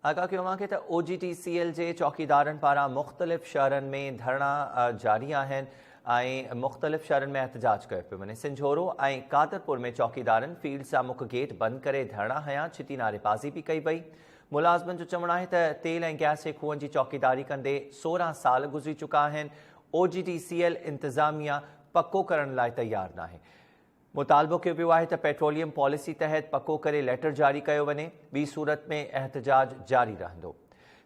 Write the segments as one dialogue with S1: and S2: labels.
S1: आगाह कयो आहे त OGTCL जे चौकीदारनि पारां मुख़्तलिफ़ शहरनि में धरणा जारी आहिनि ऐं मुख़्तलिफ़ शहरनि में एहतजाज कयो पियो वञे। सिंझोरो ऐं कादरपुर में चौकीदारनि फील्ड सां मुख्य गेट बंदि करे धरणा हया, छिती नारेबाज़ी बि कई वई। मुलाज़िमनि जो चवणु आहे त तेल ऐं गैस जे खूहनि जी चौकीदारी कंदे 16 साल गुज़री चुका आहिनि। OGTCL इंतिज़ामिया पको करण लाइ तयारु नाहे। मुतालबो कयो पियो आहे त पेट्रोलियम पॉलिसी तहत पको करे लेटर जारी कयो वञे, ॿी सूरत में एहतजाज जारी रहंदो।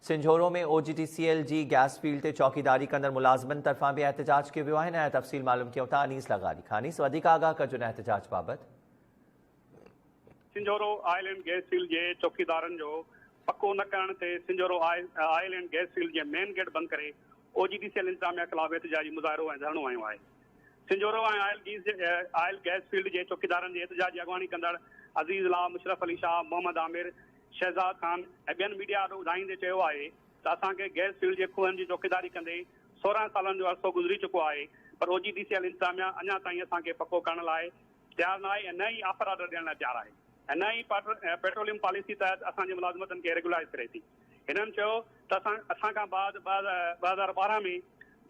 S1: सिंझोरो में OGTCL जी गैस फील्ड ते चौकीदारी कंदड़ मुलाज़िमनि तरफ़ां बि एहतजाज कयो वियो आहे। ऐं तफ़सील मालूम कयूं था अनीस लगारी खां। अनीस, वधीक आगाह कजो एहतजाज बाबति।
S2: Sinjhoro oil and gas field जे चौकीदारनि जो पको न करण ते Sinjhoro oil and gas field जे मेन गेट बंदि करे OGTCL इंतिज़ामिया ख़िलाफ़ एहतजाजी मुज़ाहिरो ऐं धरणो आयो आहे। सिंझोरो ऐं ऑयल गैस फील्ड जे चौकीदारनि जे एहतजाज जी अॻवानी कंदड़ अज़ीज़ ला, मुशरफ अली शाह, मोहम्मद आमिर, शहज़ाद खान ऐं ॿियनि मीडिया ॾो ॿुधाईंदे चयो आहे त असांखे गैस फील्ड जे खूहनि जी चौकीदारी कंदे 16 सालनि जो अरसो गुज़री चुको आहे, पर OGTCL इंतिज़ामिया अञा ताईं असांखे पको करण लाइ तयारु न आहे ऐं न ई ऑफर ऑर्डर ॾियण लाइ तयारु आहे ऐं न ई पेट्रोलियम पॉलिसी तहत असांजे मुलाज़िमतनि खे रेगुलाइज़ करे थी। हिननि चयो त असां खां बाद 2012 में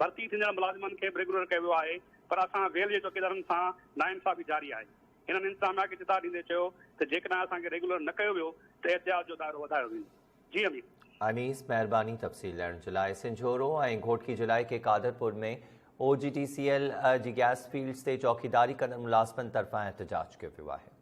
S2: भर्ती थींदड़ मुलाज़िमनि खे रेगुलर कयो वियो आहे, पर असां वेल जे चौकीदारनि सां नाइंसाफ़ी जारी आहे। हिननि इंतिज़ामिया खे चिता ॾींदे चयो त जेकॾहिं असांखे रेगुलर न कयो वियो त एहतिजाज जो दाइरो वधायो वेंदो। जी अमीर।
S1: अनीस, महिरबानी तफ़सील ॾियण जे लाइ। सिंझोरो ऐं घोटकी जिले के कादरपुर में OGTCL जी गैस फील्ड्स ते चौकीदारी कंदड़ मुलाज़िमनि तरफ़ां एहतजाज कयो वियो आहे।